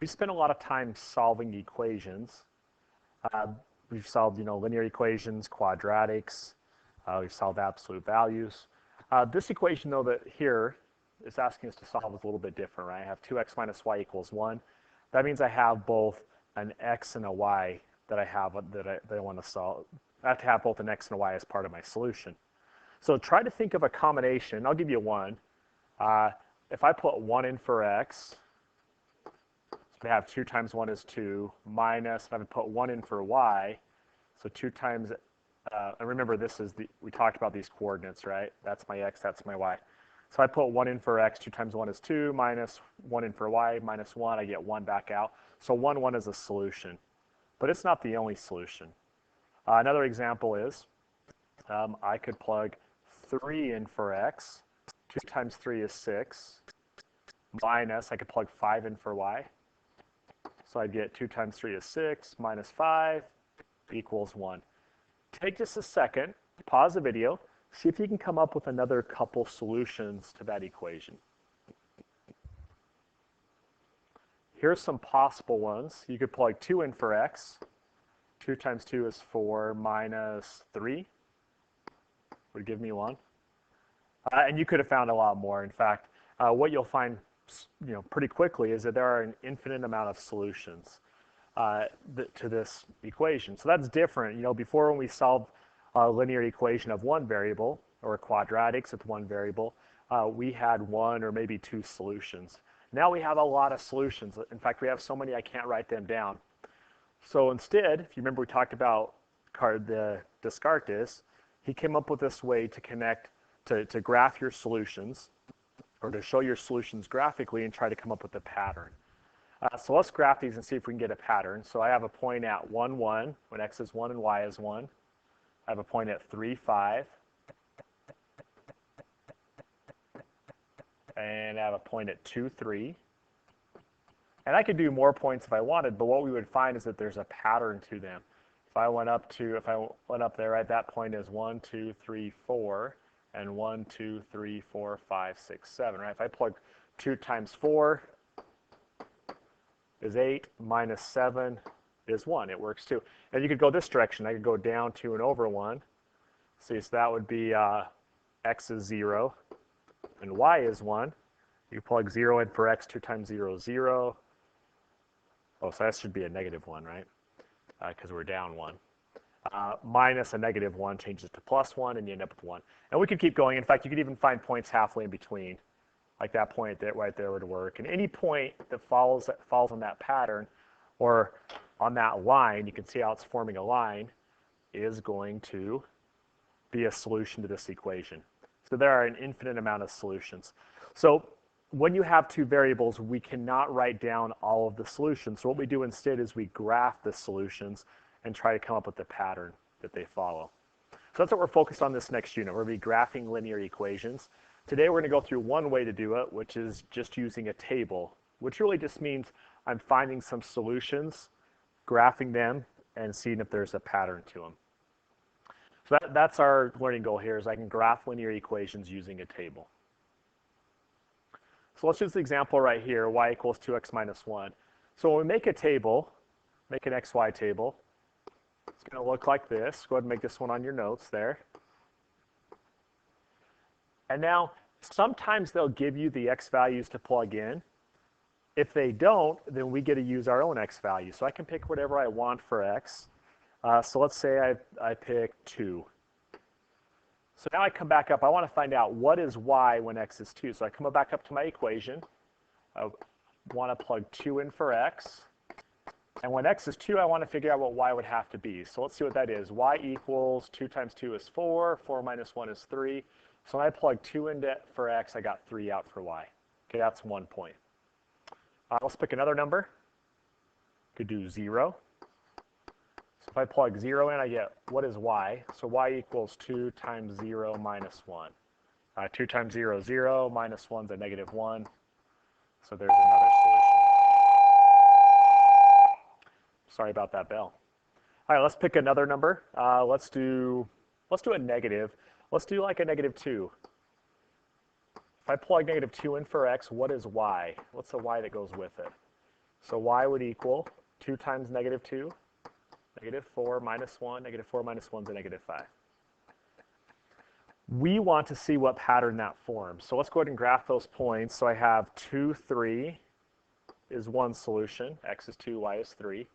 we spend a lot of time solving equations. Uh, we've solved, linear equations, quadratics. We've solved absolute values. This equation, though, that here is asking us to solve is a little bit different, right? I have 2x minus y equals 1. That means I have both an x and a y that I want to solve. I have to have both an x and a y as part of my solution. So try to think of a combination. I'll give you one. If I put 1 in for x, so I have 2 times 1 is 2, minus, if I put 1 in for y, so 2 times, and remember we talked about these coordinates, right? That's my x, that's my y. So I put 1 in for x, 2 times 1 is 2, minus 1 in for y, minus 1, I get 1 back out. So 1, 1 is a solution. But it's not the only solution. Another example is I could plug 3 in for x. 2 times 3 is 6. Minus, I could plug 5 in for y. So I'd get 2 times 3 is 6, minus 5 equals 1. Take just a second, pause the video, see if you can come up with another couple solutions to that equation. Here's some possible ones. You could plug 2 in for x. 2 times 2 is 4, minus 3 would give me 1. And you could have found a lot more. In fact, what you'll find pretty quickly is that there are an infinite amount of solutions to this equation. So that's different. Before when we solved a linear equation of one variable, or quadratics with one variable, we had one or maybe two solutions. Now we have a lot of solutions. In fact, we have so many I can't write them down. So instead, if you remember we talked about Descartes, he came up with this way to connect, to graph your solutions, or to show your solutions graphically and try to come up with a pattern. So let's graph these and see if we can get a pattern. So I have a point at 1, 1, when x is 1 and y is 1. I have a point at 3, 5. And I have a point at 2, 3. And I could do more points if I wanted, but what we would find is that there's a pattern to them. If I went up there, right, that point is 1, 2, 3, 4, and 1, 2, 3, 4, 5, 6, 7, right? If I plug 2 times 4 is 8, minus 7 is 1. It works too. And you could go this direction. I could go down 2 and over 1. See, so that would be x is 0 and y is 1. You plug 0 in for x, 2 times 0 is 0. Oh, so that should be a negative 1, right? Because we're down 1. Minus a negative 1 changes to plus 1, and you end up with 1. And we could keep going. In fact, you could even find points halfway in between, like that point that right there would work. And any point that falls on that pattern or on that line, you can see how it's forming a line, is going to be a solution to this equation. So there are an infinite amount of solutions. So when you have two variables, we cannot write down all of the solutions. So what we do instead is we graph the solutions and try to come up with the pattern that they follow. So that's what we're focused on this next unit. We're going to be graphing linear equations. Today we're going to go through one way to do it, which is just using a table, which really just means I'm finding some solutions, graphing them, and seeing if there's a pattern to them. So that's our learning goal here, is I can graph linear equations using a table. So let's use the example right here, y equals 2x minus 1. So when we make a table, make an xy table, it's going to look like this. Go ahead and make this one on your notes there. And now, sometimes they'll give you the x values to plug in. If they don't, then we get to use our own x value. So I can pick whatever I want for x. So let's say I pick 2. So now I come back up. I want to find out what is y when x is 2. So I come back up to my equation. I want to plug 2 in for x. And when x is 2, I want to figure out what y would have to be. So let's see what that is. Y equals 2 times 2 is 4. 4 minus 1 is 3. So when I plug 2 in for x, I got 3 out for y. Okay, that's 1 point. Let's pick another number. Could do 0. So if I plug 0 in, I get, what is y? So y equals 2 times 0 minus 1. 2 times 0 is 0, minus 1 is a negative 1. So there's another solution. Sorry about that bell. All right, let's pick another number. Let's do a negative. Let's do like a negative 2. If I plug negative 2 in for x, what is y? What's the y that goes with it? So y would equal 2 times negative 2, negative 4 minus 1, negative 4 minus 1 is a negative 5. We want to see what pattern that forms. So let's go ahead and graph those points. So I have 2, 3 is one solution. X is 2, y is 3.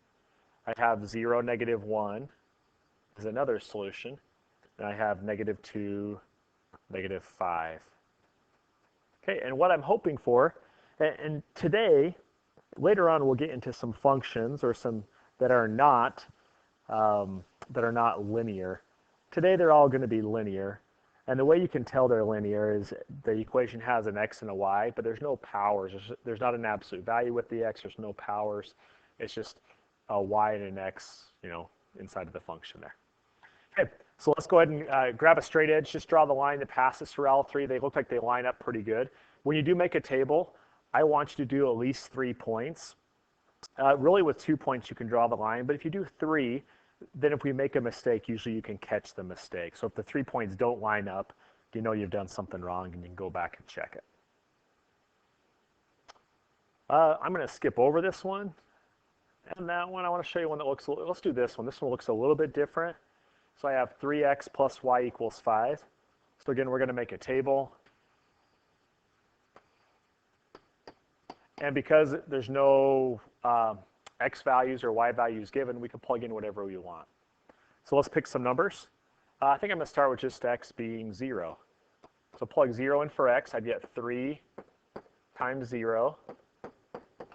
I have 0, negative 1 is another solution. And I have negative 2, negative 5. Okay, and what I'm hoping for, and today, later on we'll get into some functions or some that are not linear. Today they're all going to be linear. And the way you can tell they're linear is the equation has an x and a y, but there's no powers. There's not an absolute value with the x. There's no powers. It's just a y and an x, inside of the function there. Okay, so let's go ahead and grab a straight edge. Just draw the line that passes through all three. They look like they line up pretty good. When you do make a table, I want you to do at least 3 points. Really, with 2 points, you can draw the line. But if you do 3, then if we make a mistake, usually you can catch the mistake. So if the 3 points don't line up, you know you've done something wrong, and you can go back and check it. I'm going to skip over this one. And that one, I want to show you one that looks, let's do this one. This one looks a little bit different. So I have 3x plus y equals 5. So again, we're going to make a table. And because there's no x values or y values given, we can plug in whatever we want. So let's pick some numbers. I think I'm going to start with just x being 0. So plug 0 in for x. I'd get 3 times 0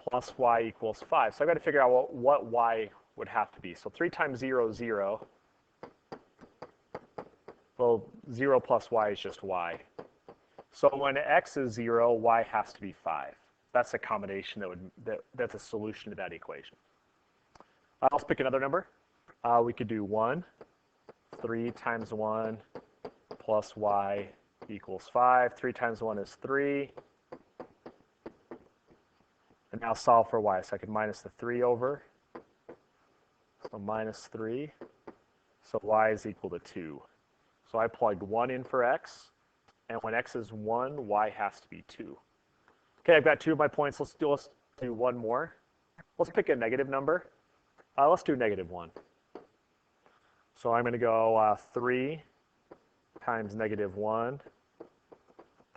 plus y equals 5. So I've got to figure out what y would have to be. So 3 times 0 is 0. Well, 0 plus y is just y. So when x is 0, y has to be 5. That's a combination that's a solution to that equation. Let's pick another number. We could do 1. 3 times 1 plus y equals 5. 3 times 1 is 3. And now solve for y. So I can minus the 3 over. So minus 3. So y is equal to 2. So I plugged 1 in for x. And when x is 1, y has to be 2. Okay, I've got 2 of my points. Let's do one more. Let's pick a negative number. Let's do negative 1. So I'm going to go 3 times negative 1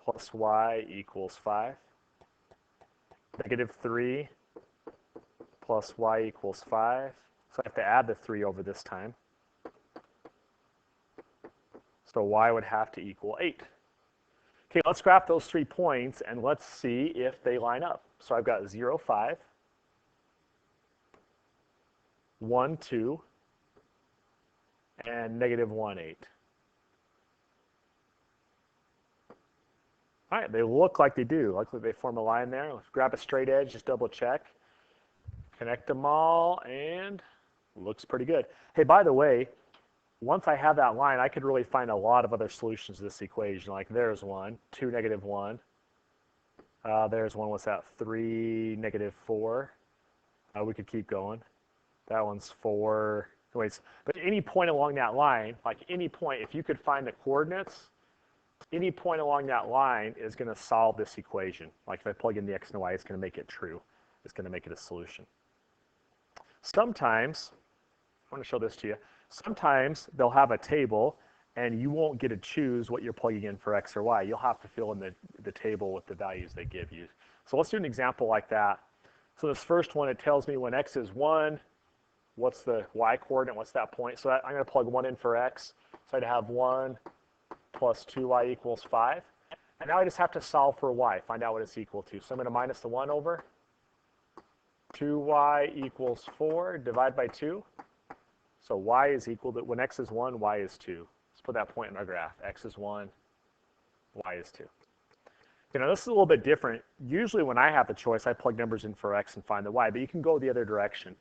plus y equals 5. Negative 3 plus y equals 5. So I have to add the 3 over this time. So y would have to equal 8. Okay, let's graph those 3 points and let's see if they line up. So I've got 0, 5, 1, 2, and negative 1, 8. All right, they look like they do. Look like they form a line there. Let's grab a straight edge, just double check. Connect them all, and looks pretty good. Hey, by the way, once I have that line, I could really find a lot of other solutions to this equation. Like there's one, 2, negative 1. There's one, what's that, 3, negative 4. We could keep going. That one's 4. Anyways, but any point along that line, like any point, if you could find the coordinates, any point along that line is going to solve this equation. Like if I plug in the x and y, it's going to make it true. It's going to make it a solution. Sometimes, I want to show this to you. Sometimes they'll have a table and you won't get to choose what you're plugging in for x or y. You'll have to fill in the table with the values they give you. So let's do an example like that. So this first one, it tells me when x is 1, what's the y coordinate, what's that point? So I'm going to plug 1 in for x. So I'd have 1 plus 2y equals 5. And now I just have to solve for y, find out what it's equal to. So I'm going to minus the 1 over. 2y equals 4, divide by 2. So y is equal to, when x is 1, y is 2. Let's put that point in our graph. X is 1, y is 2. You know, this is a little bit different. Usually when I have the choice, I plug numbers in for x and find the y, but you can go the other direction.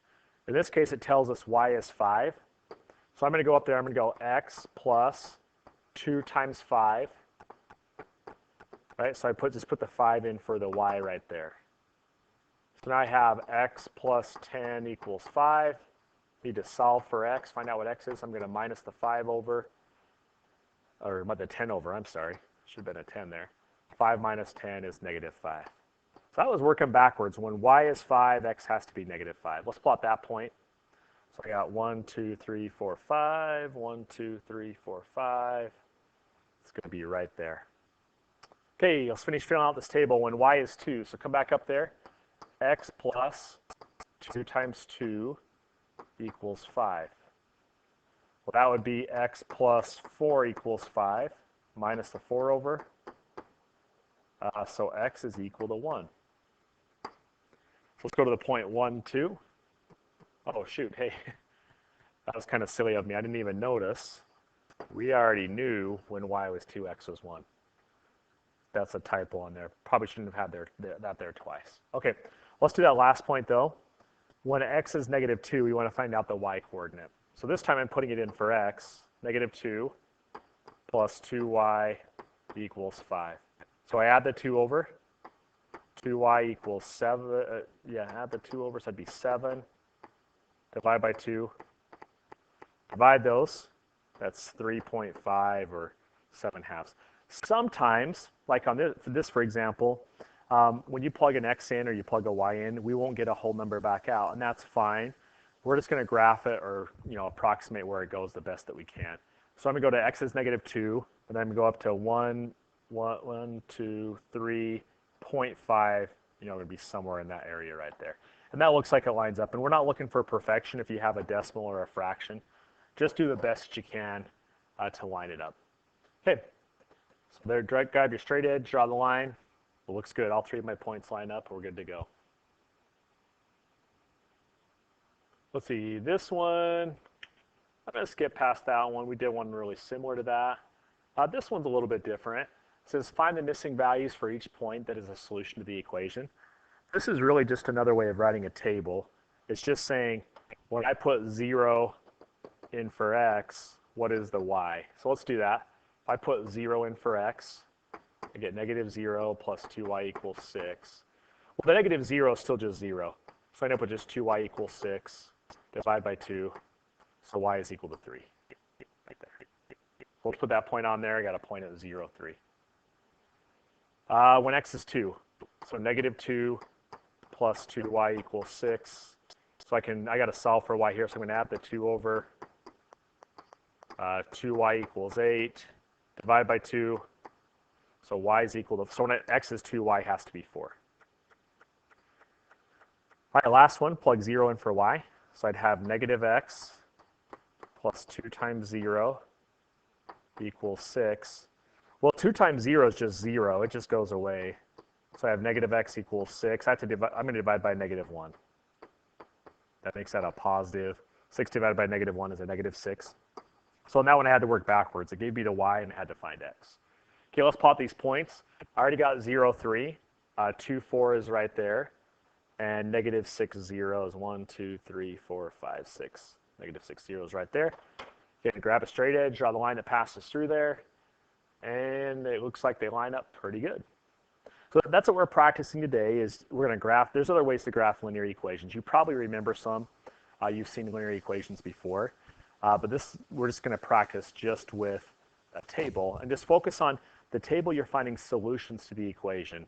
In this case, it tells us y is 5. So I'm going to go up there, I'm going to go x plus 2 times 5. Right, so I just put the 5 in for the y right there. So now I have x plus 10 equals 5. Need to solve for x, find out what x is. I'm going to minus the 5 over, or the 10 over, I'm sorry. Should have been a 10 there. 5 minus 10 is negative 5. So that was working backwards. When y is 5, x has to be negative 5. Let's plot that point. So I got 1, 2, 3, 4, 5. 1, 2, 3, 4, 5. It's going to be right there. Okay, let's finish filling out this table when y is 2. So come back up there. X plus 2 times 2 equals 5. Well, that would be x plus 4 equals 5 minus the 4 over. So x is equal to 1. So let's go to the point 1, 2. Oh, shoot. Hey, that was kind of silly of me. I didn't even notice. We already knew when y was 2, x was 1. That's a typo on there. Probably shouldn't have had that there twice. Okay, let's do that last point, though. When x is negative 2, we want to find out the y coordinate. So this time I'm putting it in for x. Negative 2 plus 2y equals 5. So I add the 2 over. 2y equals 7. Add the 2 over, so that'd be 7. Divide by 2. Divide those. That's 3.5 or 7/2. Sometimes, like on this for example, when you plug an x in or you plug a y in, we won't get a whole number back out, and that's fine. We're just going to graph it or approximate where it goes the best that we can. So I'm going to go to x is negative 2, and then I'm going to go up to 1, 2, 3.5. Going to be somewhere in that area right there. And that looks like it lines up. And we're not looking for perfection if you have a decimal or a fraction. Just do the best you can to line it up. Okay, so there, grab your straight edge, draw the line. It looks good. All 3 of my points line up. We're good to go. Let's see, this one, I'm going to skip past that one. We did one really similar to that. This one's a little bit different. It says find the missing values for each point that is a solution to the equation. This is really just another way of writing a table. It's just saying when I put 0 in for x, what is the y? So let's do that. If I put 0 in for x, I get negative 0 plus 2y equals 6. Well, the negative 0 is still just 0. So I end up with just 2y equals 6. Divide by 2. So y is equal to 3. Right there. So let's put that point on there. I got a point at 0, 3. When x is 2, so negative 2 plus 2y equals 6. So I got to solve for y here, so I'm going to add the 2 over. 2y equals 8. Divide by 2. So y is equal to, so when x is 2, y has to be 4. All right, last one, plug 0 in for y. So I'd have negative x plus 2 times 0 equals 6. Well, 2 times 0 is just 0. It just goes away. So I have negative x equals 6. I'm going to divide by negative 1. That makes that a positive. 6 divided by negative 1 is a negative 6. So now when I had to work backwards, it gave me the y and I had to find x. Okay, let's plot these points. I already got 0, 3. 2, 4 is right there. And negative 6, 0 is 1, 2, 3, 4, 5, 6. Negative 6, 0 is right there. Okay, grab a straight edge, draw the line that passes through there. And it looks like they line up pretty good. So that's what we're practicing today is we're going to graph. There's other ways to graph linear equations. You probably remember some. You've seen linear equations before. But we're just going to practice just with a table and just focus on the table you're finding solutions to the equation.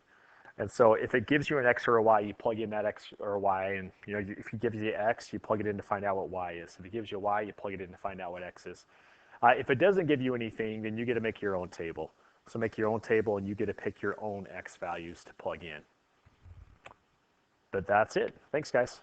And so if it gives you an x or a y, you plug in that x or y, and if it gives you x, you plug it in to find out what y is. If it gives you y, you plug it in to find out what x is. If it doesn't give you anything, then you get to make your own table. So make your own table, and you get to pick your own x values to plug in. But that's it. Thanks, guys.